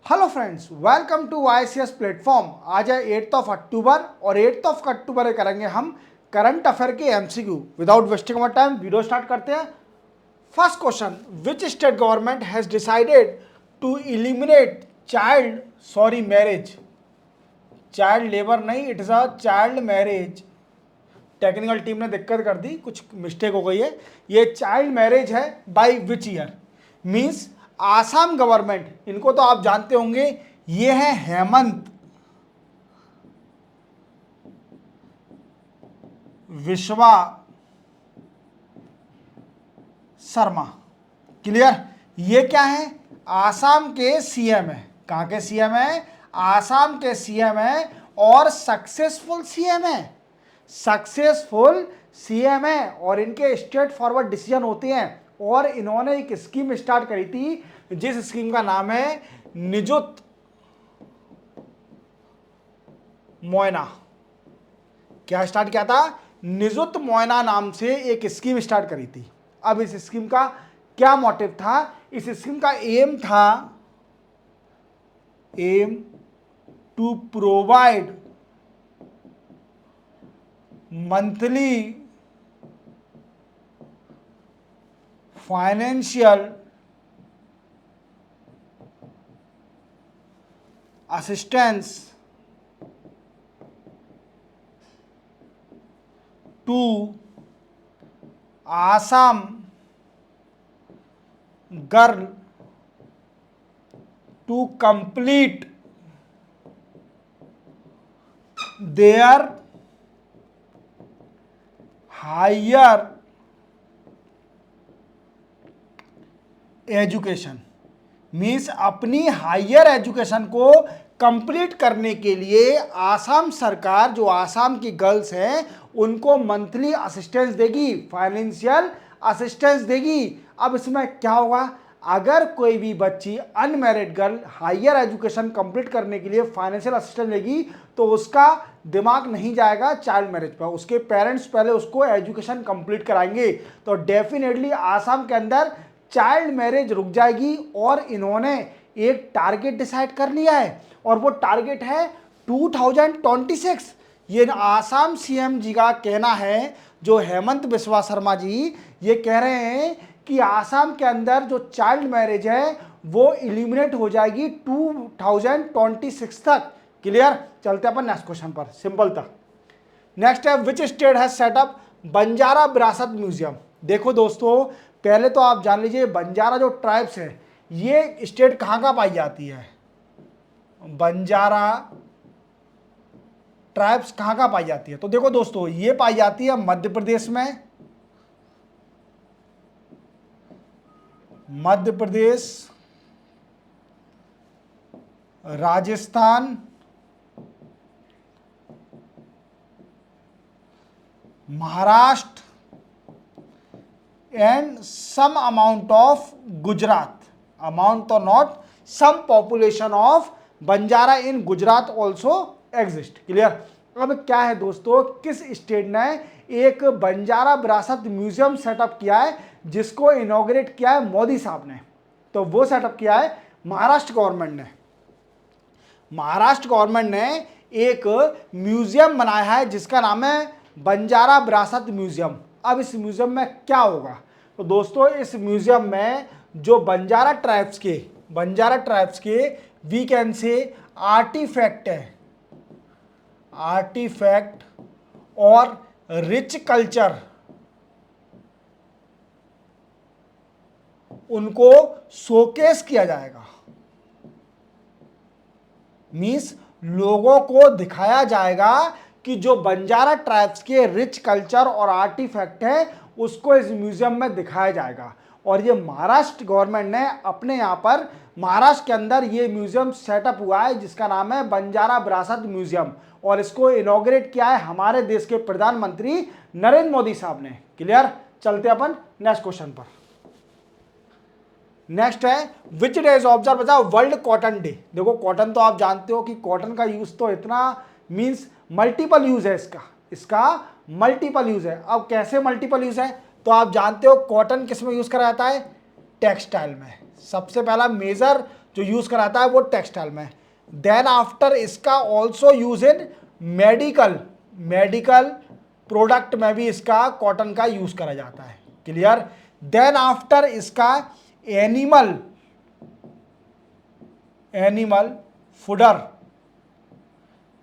Hello friends, welcome to ICS platform. आज है 8 अक्टूबर और 8 अक्टूबर करेंगे हम करंट अफेयर के MCQ। Without wasting our time video start करते हैं। First question, which state government has decided to eliminate child marriage. Child labour नहीं, it is a child marriage. Technical team ने दिक्कत कर दी, कुछ मिस्टेक हो गई है। ये चाइल्ड मैरिज है by which year, means Assam government, इनको तो आप जानते होंगे, ये है हेमंत विश्वा शर्मा। क्लियर? ये क्या है? आसाम के सीएम है। कहां के सीएम है? आसाम के सीएम है और सक्सेसफुल सीएम है। सक्सेसफुल सीएम है और इनके स्ट्रेट फॉरवर्ड डिसीजन होते हैं। और इन्होंने एक स्कीम स्टार्ट करी थी जिस स्कीम का नाम है निजुत मोयना। क्या स्टार्ट किया था? निजुत मोयना नाम से एक स्कीम स्टार्ट करी थी। अब इस स्कीम का क्या मोटिव था? इस स्कीम का aim to provide monthly financial assistance to Assam girl to complete their higher education. Means अपनी हायर एजुकेशन को कंप्लीट करने के लिए आसाम सरकार, जो आसाम की गर्ल्स हैं, उनको मंथली असिस्टेंस देगी, फाइनेंशियल असिस्टेंस देगी। अब इसमें क्या होगा? अगर कोई भी बच्ची unmarried girl higher education complete करने के लिए फाइनेंशियल असिस्टेंस लेगी तो उसका दिमाग नहीं जाएगा चाइल्ड मैरिज पर। उसके पेरेंट्स पहले उसको एजुकेशन कंप्लीट कराएंगे तो डेफिनेटली आसाम के अंदर चाइल्ड मैरिज रुक जाएगी। और इन्होंने एक टारगेट डिसाइड कर लिया है और वो टारगेट है 2026। ये आसाम सीएम जी का कहना है, जो हेमंत बिस्वा शर्मा जी ये कह रहे हैं कि आसाम के अंदर जो चाइल्ड मैरिज है वो इलिमिनेट हो जाएगी 2026 तक। क्लियर? चलते अपन नेक्स्ट क्वेश्चन पर, सिंपल था। नेक्स्ट है, which state has setup Banjara विरासत म्यूजियम। देखो दोस्तों, पहले तो आप जान लीजिए बंजारा जो ट्राइब्स है ये स्टेट कहाँ का पाई जाती है? बंजारा ट्राइब्स कहाँ का पाई जाती है? तो देखो दोस्तों, ये पाई जाती है मध्य प्रदेश में, Madhya Pradesh, Rajasthan, Maharashtra and some amount of Gujarat. Amount to not, some population of Banjara in Gujarat also exist. Clear? अब क्या है दोस्तों, किस स्टेट ने एक बंजारा विरासत म्यूजियम सेटअप किया है जिसको इनॉग्रेट किया है मोदी साहब ने? तो वो सेटअप किया है महाराष्ट्र गवर्नमेंट ने। महाराष्ट्र गवर्नमेंट ने एक म्यूजियम बनाया है जिसका नाम है बंजारा विरासत म्यूजियम। अब इस म्यूजियम में क्या होगा? तो दोस्तों, इस म्यूजियम में जो बंजारा ट्राइब्स के वी कैन से आर्टिफैक्ट है, आर्टिफैक्ट और रिच कल्चर, उनको शोकेस किया जाएगा। मींस लोगों को दिखाया जाएगा कि जो बंजारा ट्राइब्स के रिच कल्चर और आर्टिफैक्ट है उसको इस म्यूजियम में दिखाया जाएगा। और ये महाराष्ट्र गवर्नमेंट ने अपने यहाँ पर महाराष्ट्र के अंदर ये म्यूजियम सेटअप हुआ है जिसका नाम है बंजारा विरासत म्यूजियम, और इसको इनॉग्रेट किया है हमारे देश के प्रधानमंत्री नरेंद्र मोदी साहब ने। क्लियर? चलते अपन नेक्स्ट क्वेश्चन पर। नेक्स्ट है, विच डे इज ऑब्जर्व बचा वर्ल्ड कॉटन डे। देखो, कॉटन तो आप जानते हो कि कॉटन का यूज तो इतना मींस मल्टीपल यूज है, इसका मल्टीपल यूज है। अब कैसे मल्टीपल यूज है? तो आप जानते हो कॉटन किस में यूज करा जाता है? टेक्सटाइल में। सबसे पहला मेजर जो यूज कराता है वो टेक्सटाइल में। देन आफ्टर इसका also use in medical product में भी इसका कॉटन का यूज करा जाता है। क्लियर। देन आफ्टर इसका एनिमल फूडर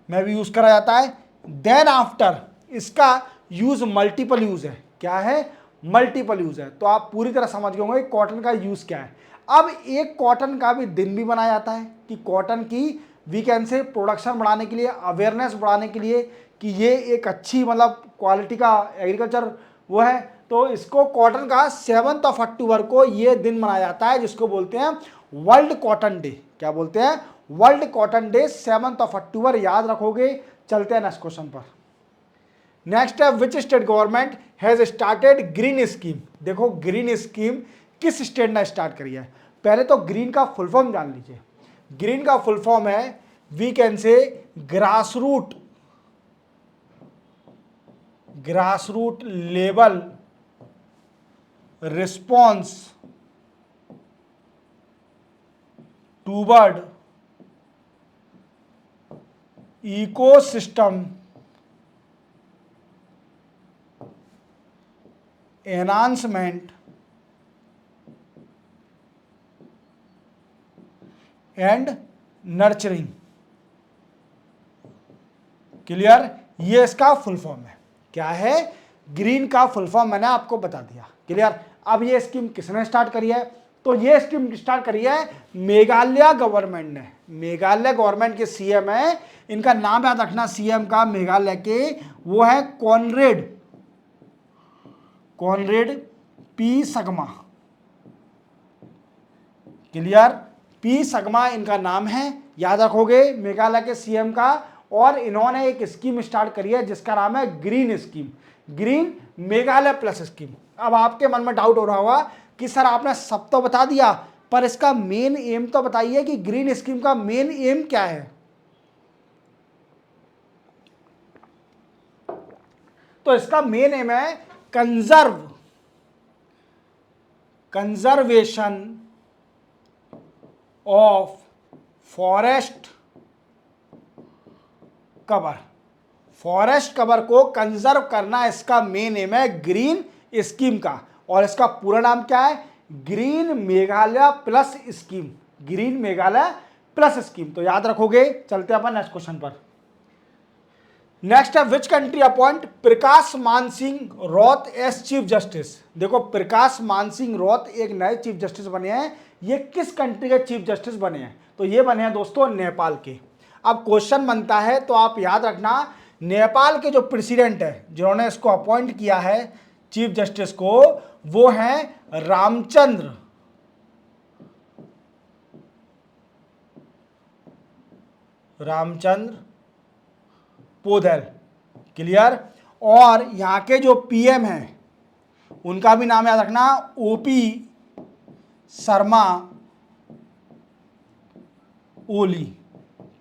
में भी यूज करा जाता है। देन आफ्टर इसका यूज मल्टीपल यूज है। क्या है? मल्टीपल यूज है। तो आप पूरी तरह समझ गए होंगे कॉटन का यूज क्या है। अब एक कॉटन का भी दिन भी बनाया जाता है कि कॉटन की वीकेंड से प्रोडक्शन बढ़ाने के लिए, अवेयरनेस बढ़ाने के लिए कि ये एक अच्छी मतलब क्वालिटी का एग्रीकल्चर वो है, तो इसको कॉटन का 7 अक्टूबर को ये दिन मनाया जाता है जिसको बोलते हैं वर्ल्ड कॉटन डे। क्या बोलते हैं? वर्ल्ड कॉटन डे 7 अक्टूबर। याद रखोगे। चलते हैं नेक्स्ट क्वेश्चन पर। नेक्स्ट है विच state government has started green scheme. देखो ग्रीन स्कीम किस स्टेट ने स्टार्ट करी है। पहले तो ग्रीन का फुल फॉर्म जान लीजिए। ग्रीन का फुल फॉर्म है we can say grassroot level response toward ecosystem enhancement and nurturing. Clear. ये इसका फुल फॉर्म है। क्या है? ग्रीन का फुल फॉर्म मैंने आपको बता दिया। क्लियर। अब ये स्कीम किसने स्टार्ट करी है? तो ये स्कीम स्टार्ट करी है मेघालय गवर्नमेंट ने। मेघालय गवर्नमेंट के सीएम है, इनका नाम याद रखना सीएम का मेघालय के, वो है कॉनरेड पी सगमा। क्लियर। पी सगमा इनका नाम है, याद रखोगे मेघालय के सीएम का। और इन्होंने एक स्कीम स्टार्ट करी है जिसका नाम है green scheme, green Meghalaya plus scheme. अब आपके मन में डाउट हो रहा होगा कि सर आपने सब तो बता दिया पर इसका मेन एम तो बताइए कि ग्रीन स्कीम का मेन एम क्या है। तो इसका मेन एम है कंजर्वेशन ऑफ फॉरेस्ट कवर को कंजर्व करना इसका मेन एम है ग्रीन स्कीम का। और इसका पूरा नाम क्या है? Green Meghalaya plus scheme. Green Meghalaya plus scheme. तो याद रखोगे। चलते हैं अपन नेक्स्ट क्वेश्चन पर। नेक्स्ट है विच कंट्री अपॉइंट प्रकाश मान सिंह रॉथ एस चीफ जस्टिस। देखो प्रकाश मान सिंह रॉथ एक नए चीफ जस्टिस बने हैं। ये किस कंट्री के चीफ जस्टिस बने हैं? तो ये बने हैं दोस्तों नेपाल के। अब क्वेश्चन बनता है तो आप याद रखना, नेपाल के जो प्रेसिडेंट है जिन्होंने इसको अपॉइंट किया है चीफ जस्टिस को, वो हैं रामचंद्र पोदेल। क्लियर। और यहां के जो पीएम हैं उनका भी नाम याद रखना, OP Sharma Oli.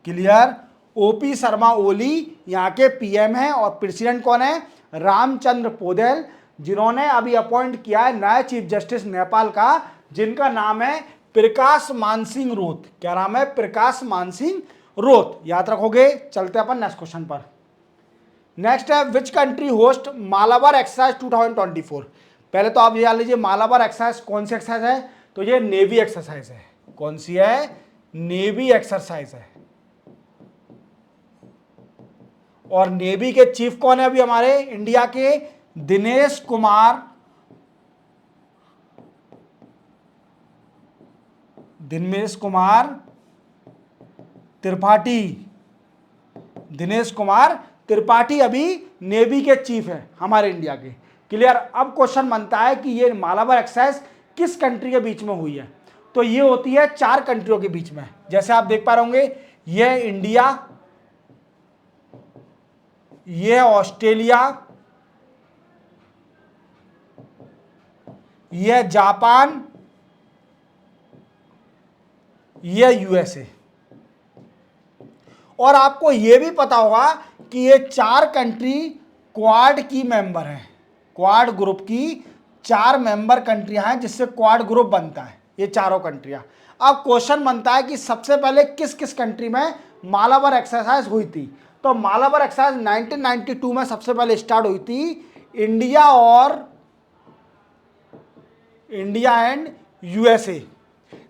Clear. OP Sharma Oli यहाँ के पीएम हैं और प्रेसिडेंट कौन है? रामचंद्र पोदेल, जिन्होंने अभी अपॉइंट किया है नया चीफ जस्टिस नेपाल का, जिनका नाम है प्रकाश मान सिंह रोथ। क्या नाम है? प्रकाश मान सिंह रोथ। याद रखोगे। चलते अपन नेक्स्ट क्वेश्चन पर। नेक्स्ट है which country host Malabar exercise 2024। पहले तो आप ये जान लीजिए मालाबार एक्सरसाइज कौन सी एक्सरसाइज है? तो ये नेवी एक्सरसाइज है। कौन सी है? नेवी एक्सरसाइज है। और नेवी के चीफ कौन है अभी हमारे इंडिया के? दिनेश कुमार त्रिपाठी। दिनेश कुमार त्रिपाठी अभी नेवी के चीफ है हमारे इंडिया के। क्लियर। अब क्वेश्चन बनता है कि ये मालाबार एक्सरसाइज किस कंट्री के बीच में हुई है? तो ये होती है 4 कंट्रियों के बीच में। जैसे आप देख पा रहे होंगे, ये इंडिया, ये ऑस्ट्रेलिया, ये जापान, ये यूएसए। और आपको यह भी पता होगा कि ये 4 कंट्री क्वाड की मेंबर हैं। क्वाड ग्रुप की 4 मेंबर कंट्रियां हैं जिससे क्वाड ग्रुप बनता है, ये चारों कंट्रियां। अब क्वेश्चन बनता है कि सबसे पहले किस किस कंट्री में मालाबार एक्सरसाइज हुई थी। तो मालाबार एक्सरसाइज 1992 में सबसे पहले स्टार्ट हुई थी India and USA.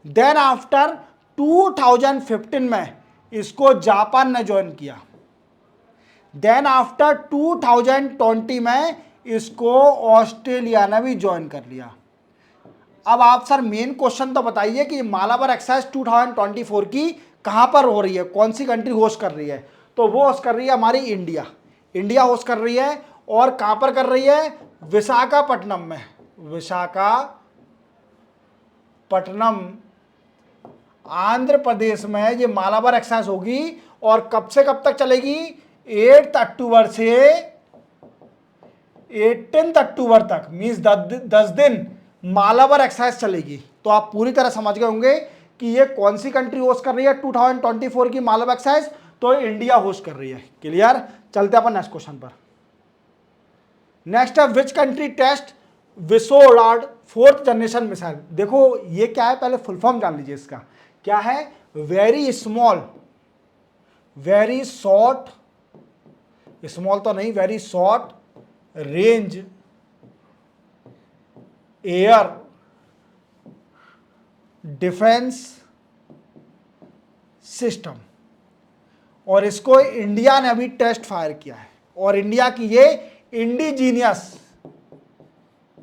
Then after 2015 में इसको जापान ने ज्वाइन किया। देन आफ्टर 2020 में इसको ऑस्ट्रेलिया ने भी ज्वाइन कर लिया। अब आप सर मेन क्वेश्चन तो बताइए कि मालाबार एक्सरसाइज 2024 की कहां पर हो रही है, कौन सी कंट्री होस्ट कर रही है। तो वो होस्ट कर रही है हमारी इंडिया होस्ट कर रही है। और कहां पर कर रही है, विशाखापट्टनम में, विशाखापट्टनम आंध्र प्रदेश में ये मालाबार एक्सरसाइज होगी। और कब से कब तक चलेगी, 8 अक्टूबर से 18 अक्टूबर तक, मीन्स 10 दिन मालाबार एक्सरसाइज चलेगी। तो आप पूरी तरह समझ गए होंगे कि ये कौन सी कंट्री होस्ट कर रही है 2024 की मालाबार एक्सरसाइज। तो इंडिया होस्ट कर रही है। क्लियर, चलते अपन नेक्स्ट क्वेश्चन पर। नेक्स्ट है विच कंट्री टेस्ट विसोराड 4th जनरेशन मिसाइल। देखो ये क्या है, पहले फुल फॉर्म जान लीजिए इसका क्या है। Very small, very short, small तो नहीं, very short range air defence system. और इसको इंडिया ने अभी टेस्ट फायर किया है। और इंडिया की ये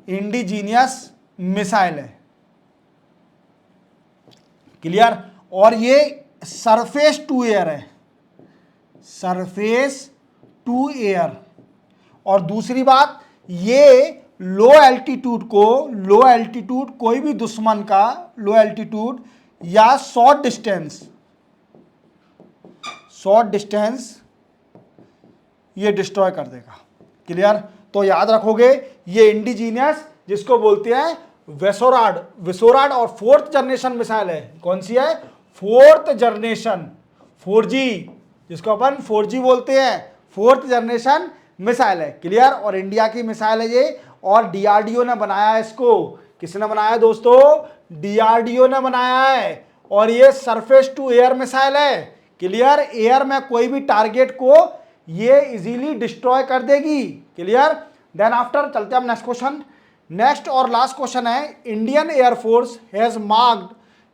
इंडिजीनियस मिसाइल है। क्लियर, और ये सरफेस टू एयर है, सरफेस टू एयर। और दूसरी बात, ये लो एल्टीट्यूड कोई भी दुश्मन का लो एल्टीट्यूड या शॉर्ट डिस्टेंस ये डिस्ट्रॉय कर देगा। क्लियर, तो याद रखोगे ये इंडिजीनियस जिसको बोलते हैं विसोराड और 4th जनरेशन मिसाइल है। कौन सी है, 4th जनरेशन, 4G, जिसको अपन 4G बोलते हैं, 4th जनरेशन मिसाइल है। क्लियर, और इंडिया की मिसाइल है ये। और डीआरडीओ ने बनाया है इसको। किसने बनाया दोस्तों, डीआरडीओ ने बनाया है। और ये सरफेस टू एयर मिसाइल है। क्लियर, एयर में कोई भी टारगेट को ये इजीली डिस्ट्रॉय कर देगी। क्लियर, देन आफ्टर चलते हैं नेक्स्ट क्वेश्चन। नेक्स्ट और लास्ट क्वेश्चन है, Indian air force has marked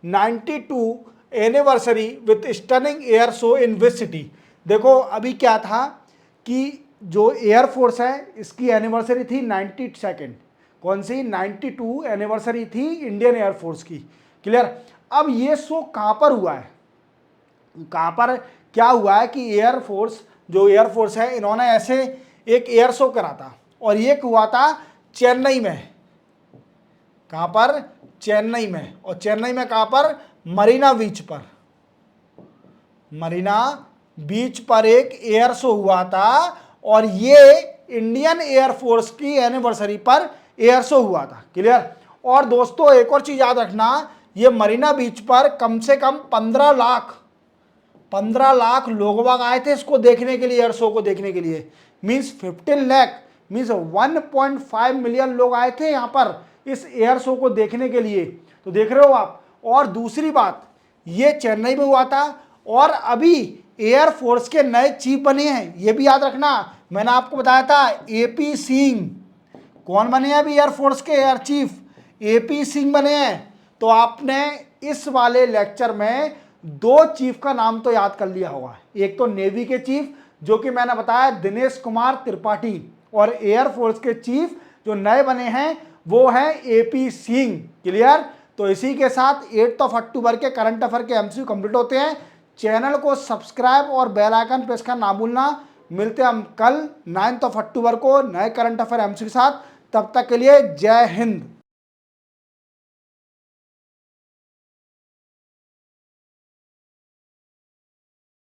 92 anniversary with stunning air show in which city. देखो अभी क्या था कि जो एयरफोर्स है इसकी एनिवर्सरी थी 92nd, कौन सी 92 एनिवर्सरी थी इंडियन एयरफोर्स की। क्लियर, अब ये शो कहां पर हुआ है, कहां पर क्या हुआ है कि एयरफोर्स है इन्होंने ऐसे एक एयर शो करा था। और ये हुआ था चेन्नई में। कहां पर, चेन्नई में। और चेन्नई में कहां पर, मरीना बीच पर एक एयर शो हुआ था। और ये इंडियन एयरफोर्स की एनिवर्सरी पर एयर शो हुआ था। क्लियर, और दोस्तों एक और चीज याद रखना, ये मरीना बीच पर कम से कम 15 लाख लोग बाग आए थे इसको देखने के लिए, एयर शो को देखने के लिए। मीन्स 15 लाख मीन्स 1.5 मिलियन लोग आए थे यहाँ पर इस एयर शो को देखने के लिए। तो देख रहे हो आप। और दूसरी बात, ये चेन्नई में हुआ था। और अभी एयरफोर्स के नए चीफ बने हैं, ये भी याद रखना। मैंने आपको बताया था AP सिंह। कौन बने हैं अभी एयरफोर्स के एयर चीफ, AP सिंह बने हैं। तो आपने इस वाले लेक्चर में 2 चीफ का नाम तो याद कर लिया होगा। एक तो नेवी के चीफ जो कि मैंने बताया दिनेश कुमार त्रिपाठी, और एयरफोर्स के चीफ जो नए बने हैं वो हैं AP सिंह। क्लियर, तो इसी के साथ 8 अक्टूबर के करंट अफेयर के MCQ कंप्लीट होते हैं। चैनल को सब्सक्राइब और बेल आइकन प्रेस करना ना भूलना। मिलते हैं हम कल 9 अक्टूबर को नए करंट अफेयर MCQ के साथ। तब तक के लिए जय हिंद।